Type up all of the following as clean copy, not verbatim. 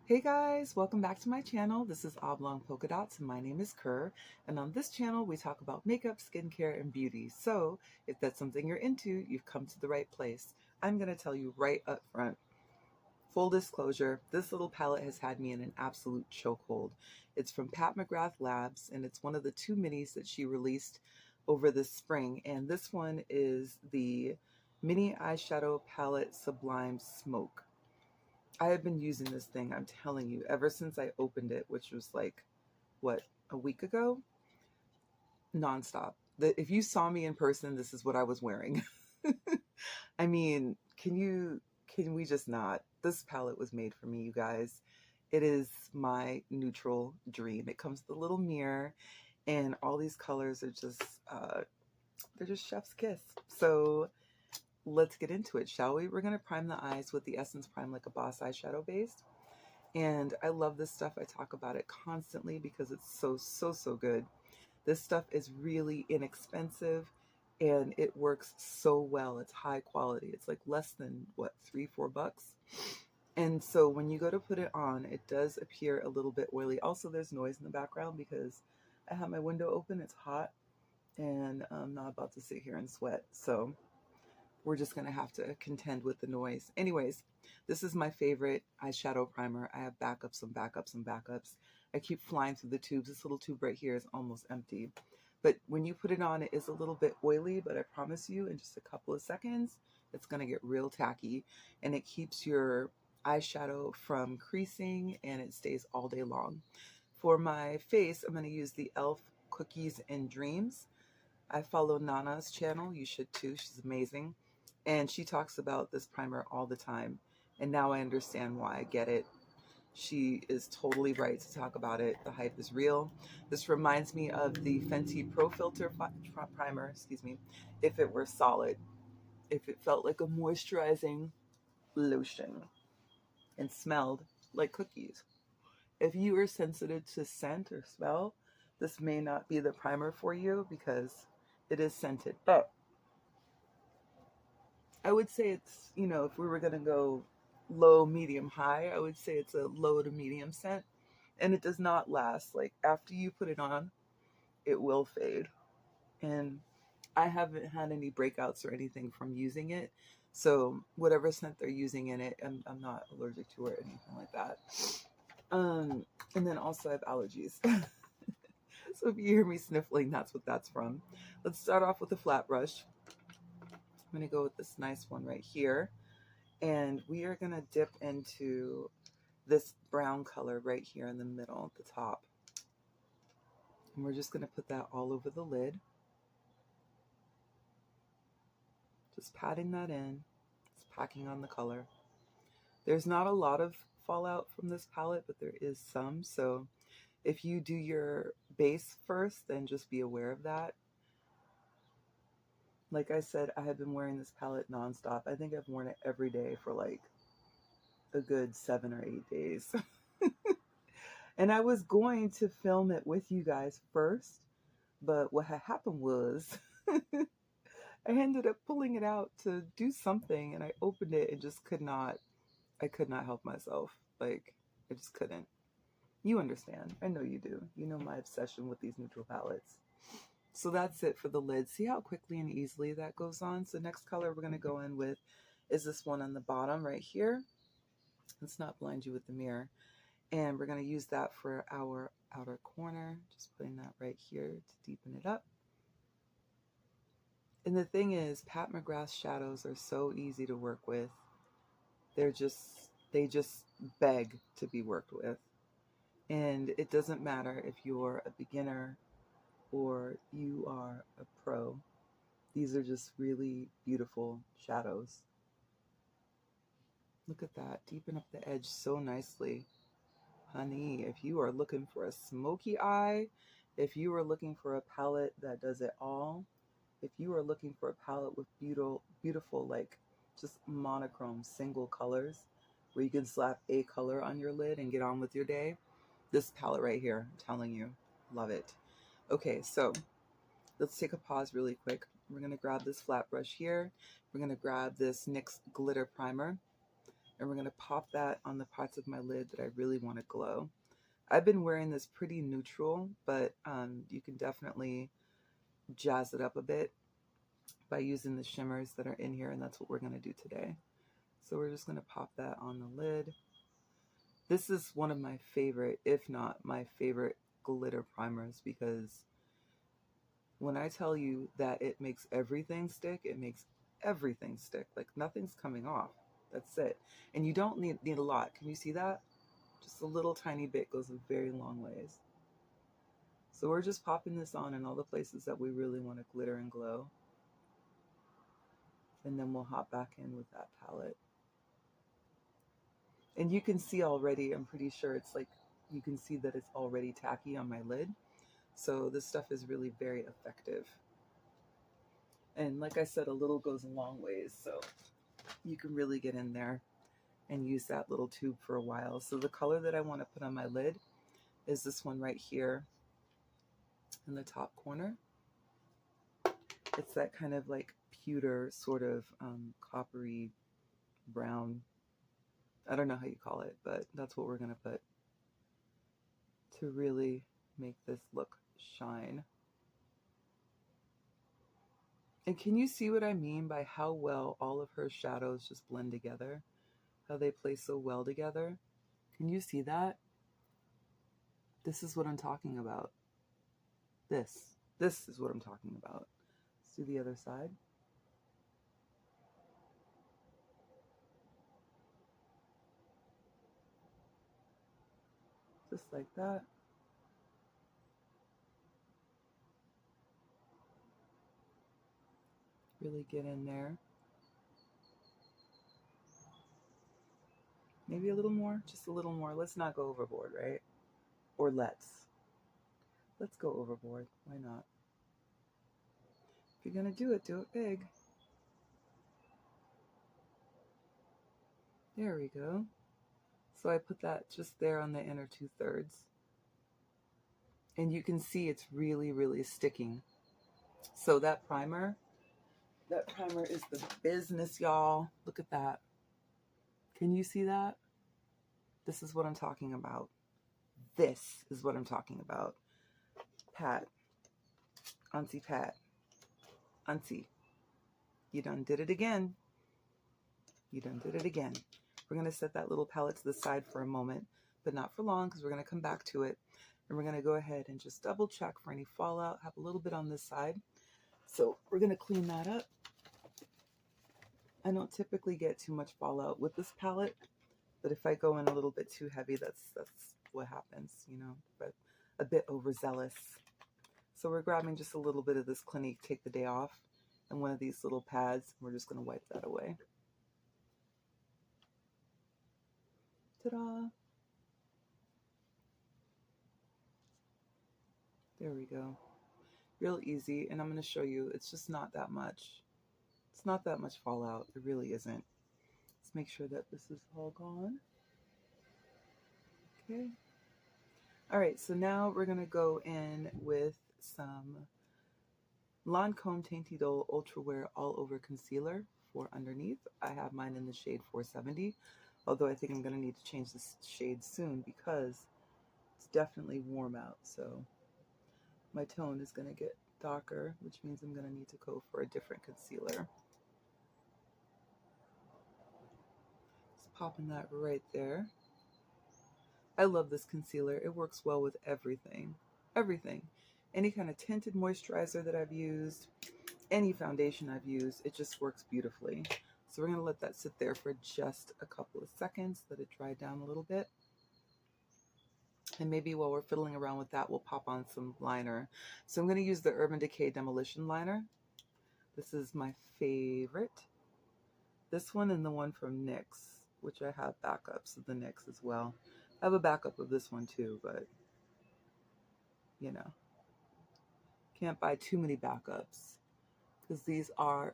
Hey guys, welcome back to my channel. This is Oblong Polka Dots and my name is Kerr. And on this channel, we talk about makeup, skincare, and beauty. So if that's something you're into, you've come to the right place. I'm going to tell you right up front. Full disclosure, this little palette has had me in an absolute chokehold. It's from Pat McGrath Labs, and it's one of the two minis that she released over this spring. And this one is the mini eyeshadow palette Sublime Smoke. I have been using this thing, I'm telling you, ever since I opened it, which was like, what, a week ago? Nonstop. If you saw me in person, this is what I was wearing. I mean, can we just not? This palette was made for me, you guys. It is my neutral dream. It comes with a little mirror, and all these colors are just, they're just chef's kiss. So let's get into it, shall we? We're going to prime the eyes with the Essence Prime Like a Boss eyeshadow base. And I love this stuff. I talk about it constantly because it's so good. This stuff is really inexpensive and it works so well. It's high quality. It's like less than, what, $3-4? And so when you go to put it on, it does appear a little bit oily. Also, there's noise in the background because I have my window open. It's hot and I'm not about to sit here and sweat. So we're just going to have to contend with the noise. Anyways, this is my favorite eyeshadow primer. I have backups and backups and backups. I keep flying through the tubes. This little tube right here is almost empty. But when you put it on, it is a little bit oily, but I promise you in just a couple of seconds, it's going to get real tacky. And it keeps your eyeshadow from creasing and it stays all day long. For my face, I'm going to use the e.l.f. Cookies and Dreams. I follow Nana's channel. You should too. She's amazing. And she talks about this primer all the time. And now I understand why. I get it. She is totally right to talk about it. The hype is real. This reminds me of the Fenty Pro Filter primer, excuse me, if it were solid. If it felt like a moisturizing lotion and smelled like cookies. If you are sensitive to scent or smell, this may not be the primer for you because it is scented. But I would say it's, if we were going to go low, medium, high, I would say it's a low to medium scent. And it does not last. Like, after you put it on, it will fade. And I haven't had any breakouts or anything from using it. So whatever scent they're using in it, I'm not allergic to it or anything like that. And then also I have allergies. So if you hear me sniffling, that's what that's from. Let's start off with a flat brush. I'm going to go with this nice one right here. And we are going to dip into this brown color right here in the middle at the top. And we're just going to put that all over the lid. Just patting that in. It's packing on the color. There's not a lot of fallout from this palette, but there is some. So if you do your base first, then just be aware of that. Like I said, I have been wearing this palette nonstop. I think I've worn it every day for like a good 7 or 8 days. And I was going to film it with you guys first, but what had happened was I ended up pulling it out to do something and I opened it and just I could not help myself. Like, I just couldn't. You understand. I know you do. You know my obsession with these neutral palettes. So that's it for the lid. See how quickly and easily that goes on? So next color we're going to go in with is this one on the bottom right here. Let's not blind you with the mirror. And we're going to use that for our outer corner. Just putting that right here to deepen it up. And the thing is, Pat McGrath's shadows are so easy to work with. They just beg to be worked with. And it doesn't matter if you're a beginner or you are a pro. These are just really beautiful shadows. Look at that. Deepen up the edge so nicely. Honey, if you are looking for a smoky eye, if you are looking for a palette that does it all, if you are looking for a palette with beautiful, like just monochrome single colors where you can slap a color on your lid and get on with your day, this palette right here, I'm telling you, love it. Okay, so let's take a pause really quick. We're going to grab this flat brush here. We're going to grab this NYX glitter primer. And we're going to pop that on the parts of my lid that I really want to glow. I've been wearing this pretty neutral, but you can definitely jazz it up a bit by using the shimmers that are in here, and that's what we're going to do today. So we're just going to pop that on the lid. This is one of my favorite, if not my favorite, glitter primers, because when I tell you that it makes everything stick, it makes everything stick. Like nothing's coming off. That's it. And you don't need a lot. Can you see that? Just a little tiny bit goes a very long ways. So we're just popping this on in all the places that we really want to glitter and glow. And then we'll hop back in with that palette. And you can see already, I'm pretty sure it's like, you can see that it's already tacky on my lid. So this stuff is really very effective. And like I said, a little goes a long ways. So you can really get in there and use that little tube for a while. So the color that I want to put on my lid is this one right here in the top corner. It's that kind of like pewter sort of coppery brown. I don't know how you call it, but that's what we're going to put to really make this look shine. And can you see what I mean by how well all of her shadows just blend together? How they play so well together? Can you see that? This is what I'm talking about. This is what I'm talking about. Let's do the other side. Just like that. Really get in there. Maybe a little more, just a little more. Let's not go overboard, right? Or let's go overboard. Why not? If you're gonna do it big. There we go. So I put that just there on the inner 2/3. And you can see it's really, really sticking. So that primer is the business, y'all. Look at that. Can you see that? This is what I'm talking about. This is what I'm talking about. Pat. Auntie Pat. Auntie. You done did it again. You done did it again. We're going to set that little palette to the side for a moment, but not for long because we're going to come back to it. And we're going to go ahead and just double check for any fallout. Have a little bit on this side. So we're going to clean that up. I don't typically get too much fallout with this palette, but if I go in a little bit too heavy, that's what happens, you know, but a bit overzealous. So we're grabbing just a little bit of this Clinique Take the Day Off and one of these little pads. We're just going to wipe that away. Ta-da! There we go. Real easy, and I'm going to show you, it's just not that much. It's not that much fallout. It really isn't. Let's make sure that this is all gone. Okay. All right, so now we're going to go in with some Lancome Dainty Dole Ultra Wear All Over Concealer for underneath. I have mine in the shade 470, although I think I'm going to need to change this shade soon because it's definitely warm out. So my tone is going to get darker, which means I'm going to need to go for a different concealer. Just popping that right there. I love this concealer. It works well with everything. Everything. Any kind of tinted moisturizer that I've used, any foundation I've used, it just works beautifully. So we're going to let that sit there for just a couple of seconds, let it dry down a little bit. And maybe while we're fiddling around with that, we'll pop on some liner. So I'm going to use the Urban Decay Demolition Liner. This is my favorite. This one and the one from NYX, which I have backups of the NYX as well. I have a backup of this one too, but you know, can't buy too many backups because these are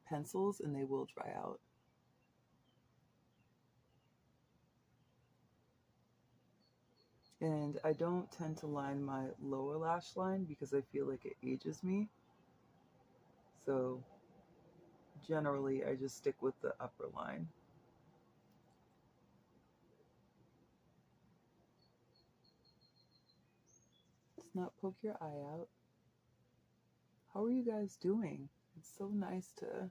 pencils and they will dry out. And I don't tend to line my lower lash line because I feel like it ages me. So generally I just stick with the upper line. Let's not poke your eye out. How are you guys doing? It's so nice to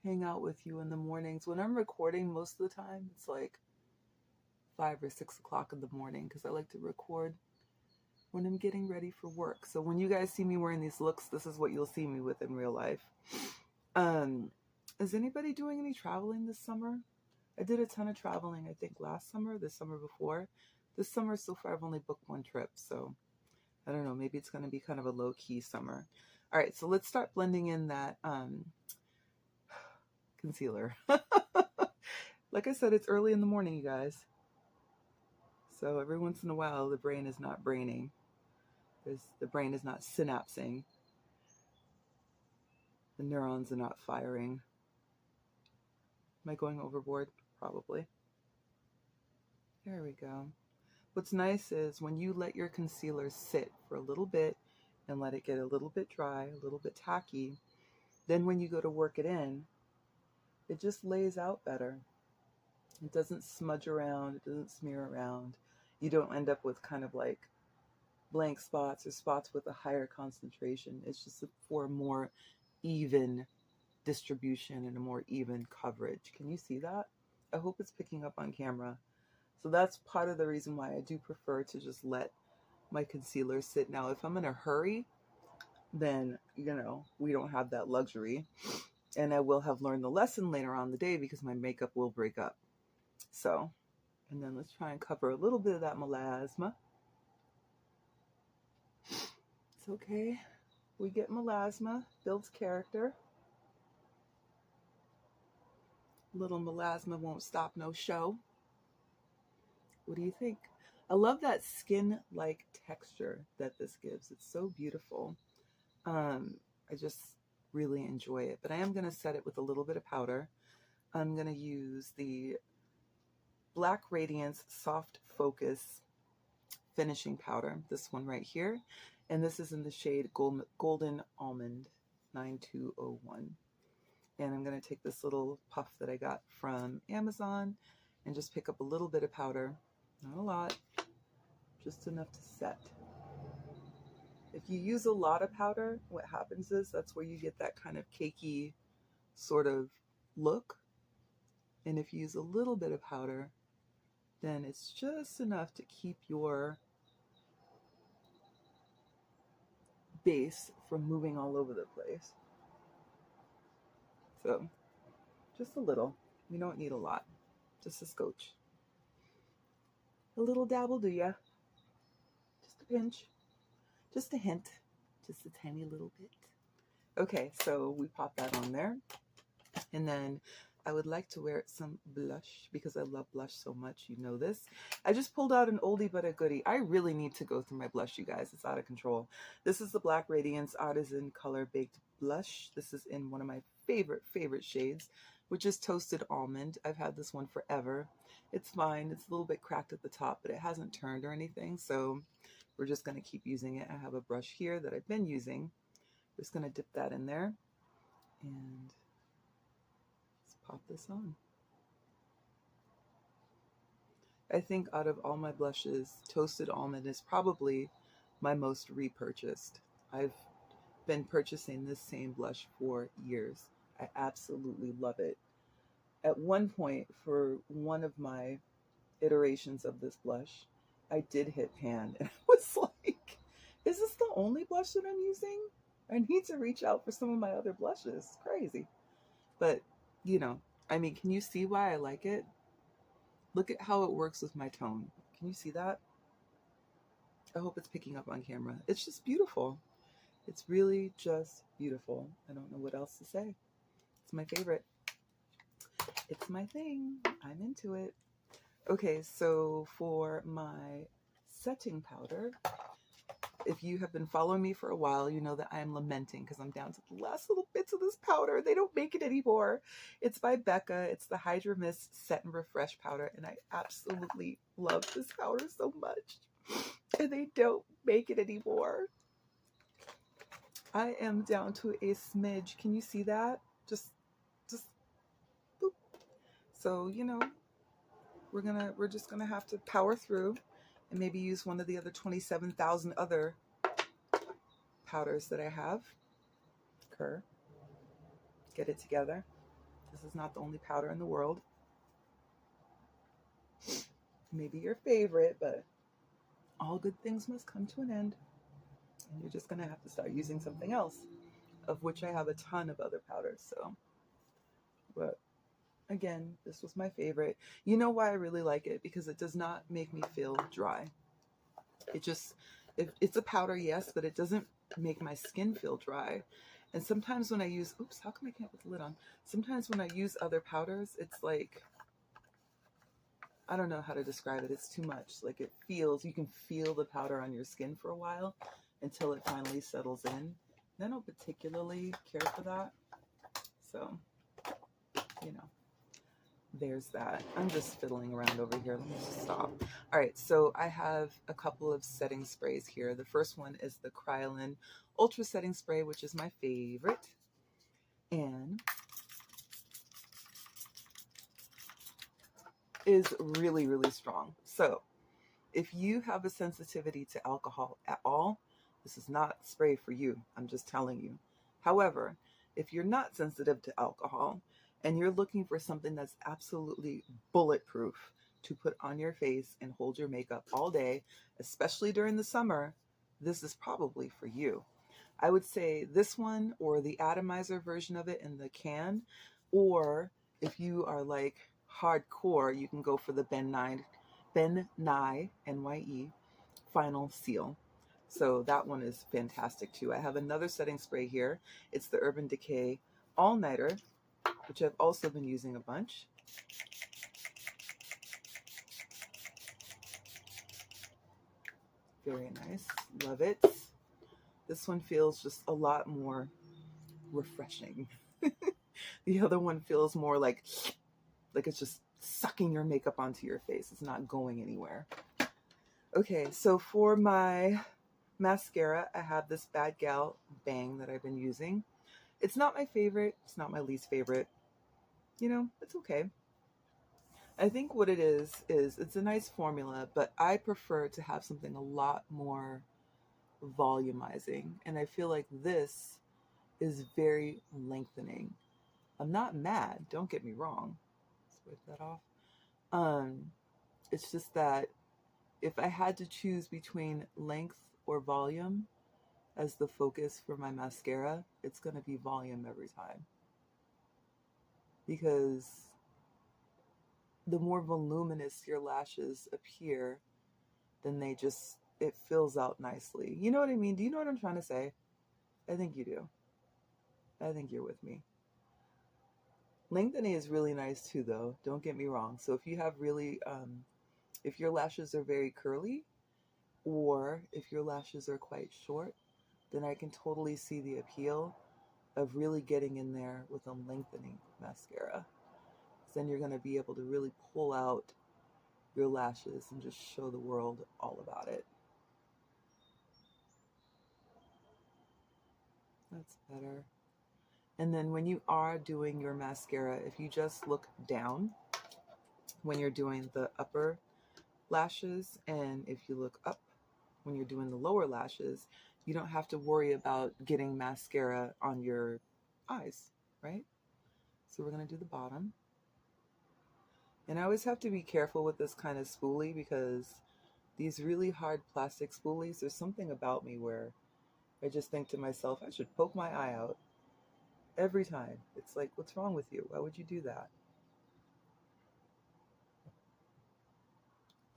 hang out with you in the mornings. When I'm recording, most of the time, it's like 5 or 6 o'clock in the morning because I like to record when I'm getting ready for work. So when you guys see me wearing these looks, this is what you'll see me with in real life. Is anybody doing any traveling this summer? I did a ton of traveling, I think, last summer, the summer before. This summer, so far, I've only booked one trip, so I don't know. Maybe it's going to be kind of a low-key summer. All right, so let's start blending in that concealer. Like I said, it's early in the morning, you guys. So every once in a while, the brain is not braining. The brain is not synapsing. The neurons are not firing. Am I going overboard? Probably. There we go. What's nice is when you let your concealer sit for a little bit and let it get a little bit dry, a little bit tacky, then when you go to work it in, it just lays out better. It doesn't smudge around, it doesn't smear around. You don't end up with kind of like blank spots or spots with a higher concentration. It's just for a more even distribution and a more even coverage. Can you see that? I hope it's picking up on camera. So that's part of the reason why I do prefer to just let my concealer sit. Now, if I'm in a hurry, then, you know, we don't have that luxury. And I will have learned the lesson later on in the day because my makeup will break up. So, and then let's try and cover a little bit of that melasma. It's okay. We get melasma, builds character. Little melasma won't stop no show. What do you think? I love that skin-like texture that this gives. It's so beautiful. I just really enjoy it. But I am going to set it with a little bit of powder. I'm going to use the Black Radiance Soft Focus Finishing Powder. This one right here. And this is in the shade Golden Almond 9201. And I'm going to take this little puff that I got from Amazon and just pick up a little bit of powder. Not a lot, just enough to set. If you use a lot of powder, what happens is that's where you get that kind of cakey sort of look. And if you use a little bit of powder, then it's just enough to keep your base from moving all over the place. So just a little. You don't need a lot, just a scotch. A little dabble, do ya? Just a pinch, just a hint, just a tiny little bit. Okay, so we pop that on there. And then I would like to wear some blush because I love blush so much. You know this. I just pulled out an oldie but a goodie. I really need to go through my blush, you guys. It's out of control. This is the Black Radiance Artisan Color Baked Blush. This is in one of my favorite shades, which is Toasted Almond. I've had this one forever. It's fine. It's a little bit cracked at the top, but it hasn't turned or anything. So we're just going to keep using it. I have a brush here that I've been using. Just going to dip that in there and let's pop this on. I think out of all my blushes, Toasted Almond is probably my most repurchased. I've been purchasing this same blush for years. I absolutely love it. At one point, for one of my iterations of this blush, I did hit pan and I was like, is this the only blush that I'm using? I need to reach out for some of my other blushes. Crazy. But, you know, I mean, can you see why I like it? Look at how it works with my tone. Can you see that? I hope it's picking up on camera. It's just beautiful. It's really just beautiful. I don't know what else to say. It's my favorite. It's my thing. I'm into it. Okay, so for my setting powder, if you have been following me for a while, you know that I am lamenting because I'm down to the last little bits of this powder. They don't make it anymore. It's by Becca. It's the Hydra Mist Set and Refresh powder, and I absolutely love this powder so much. And they don't make it anymore. I am down to a smidge. Can you see that? Just boop. So, you know, we're just gonna have to power through and maybe use one of the other 27,000 other powders that I have. Kerr, get it together. This is not the only powder in the world. Maybe your favorite, but all good things must come to an end. And you're just going to have to start using something else, of which I have a ton of other powders. So, but again, this was my favorite. You know why I really like it? Because it does not make me feel dry. It's a powder, yes, but it doesn't make my skin feel dry. And sometimes when I use, oops, how come I can't put the lid on? Sometimes when I use other powders, it's like, I don't know how to describe it. It's too much. Like it feels, you can feel the powder on your skin for a while until it finally settles in. And I don't particularly care for that. So, you know, there's that. I'm just fiddling around over here. Let me just stop. All right, so I have a couple of setting sprays here. The first one is the Kryolan Ultra Setting Spray, which is my favorite. And is really, really strong. So if you have a sensitivity to alcohol at all, this is not spray for you. I'm just telling you. However, if you're not sensitive to alcohol and you're looking for something that's absolutely bulletproof to put on your face and hold your makeup all day, especially during the summer, this is probably for you. I would say this one or the atomizer version of it in the can, or if you are like hardcore, you can go for the Ben Nye, N-Y-E, Final Seal. So that one is fantastic too. I have another setting spray here. It's the Urban Decay All Nighter, which I've also been using a bunch. Very nice. Love it. This one feels just a lot more refreshing. The other one feels more like it's just sucking your makeup onto your face. It's not going anywhere. Okay, so for my mascara, I have this Bad Gal Bang that I've been using. It's not my favorite. It's not my least favorite. You know, it's okay. I think what it is it's a nice formula, but I prefer to have something a lot more volumizing. And I feel like this is very lengthening. I'm not mad, don't get me wrong. Let's wipe that off. It's just that if I had to choose between length or volume as the focus for my mascara, it's going to be volume every time. Because the more voluminous your lashes appear, then it fills out nicely. You know what I mean? Do you know what I'm trying to say? I think you do. I think you're with me. Lengthening is really nice too, though. Don't get me wrong. So if you have really, if your lashes are very curly, or if your lashes are quite short, then I can totally see the appeal of really getting in there with a lengthening mascara. Then you're going to be able to really pull out your lashes and just show the world all about it. That's better. And then when you are doing your mascara, if you just look down when you're doing the upper lashes, and if you look up when you're doing the lower lashes, you don't have to worry about getting mascara on your eyes, right? So we're going to do the bottom. And I always have to be careful with this kind of spoolie, because these really hard plastic spoolies, there's something about me where I just think to myself, I should poke my eye out every time. It's like, what's wrong with you? Why would you do that?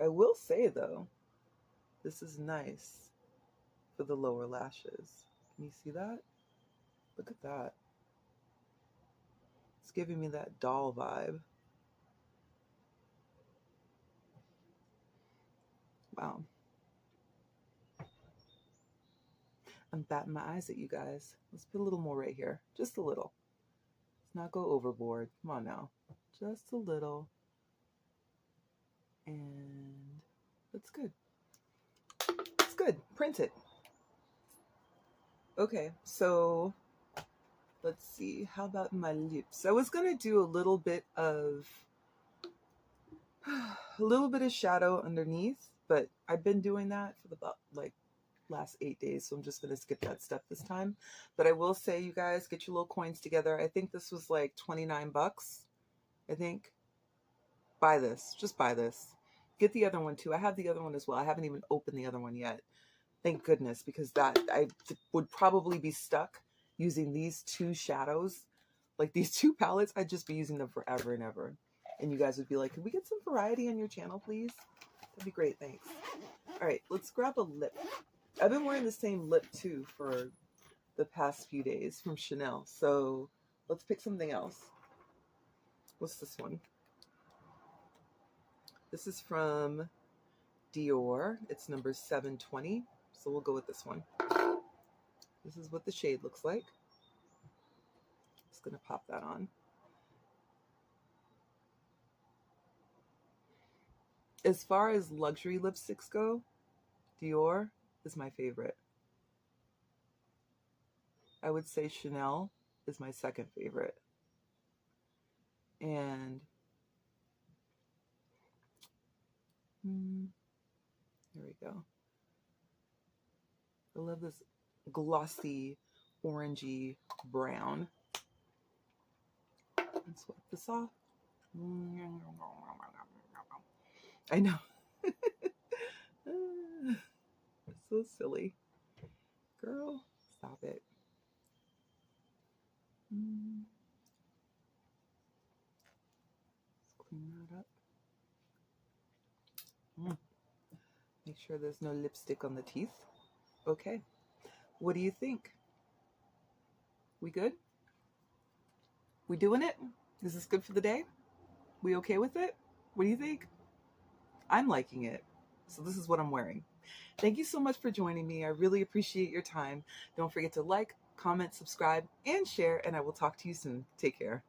I will say though, this is nice for the lower lashes. Can you see that? Look at that. It's giving me that doll vibe. Wow. I'm batting my eyes at you guys. Let's put a little more right here. Just a little. Let's not go overboard. Come on now. Just a little. And that's good. It's good. Print it. Okay, so let's see. How about my lips? I was going to do a little bit of shadow underneath, but I've been doing that for the like last 8 days, so I'm just going to skip that step this time. But I will say, you guys, get your little coins together. I think this was like 29 bucks. I think. Buy this. Just buy this. Get the other one too. I have the other one as well. I haven't even opened the other one yet. Thank goodness, because that I would probably be stuck using these two shadows, like these two palettes. I'd just be using them forever and ever. And you guys would be like, "Can we get some variety on your channel, please?" That'd be great. Thanks. All right, let's grab a lip. I've been wearing the same lip too for the past few days from Chanel. So let's pick something else. What's this one? This is from Dior. It's number 720. So we'll go with this one. This is what the shade looks like. Just going to pop that on. As far as luxury lipsticks go, Dior is my favorite. I would say Chanel is my second favorite. And here we go. I love this glossy, orangey brown. Let's wipe this off. I know. So silly. Girl, stop it. Let's clean that up. Make sure there's no lipstick on the teeth. Okay. What do you think? We good? We doing it? Is this good for the day? We okay with it? What do you think? I'm liking it. So this is what I'm wearing. Thank you so much for joining me. I really appreciate your time. Don't forget to like, comment, subscribe, and share, and I will talk to you soon. Take care.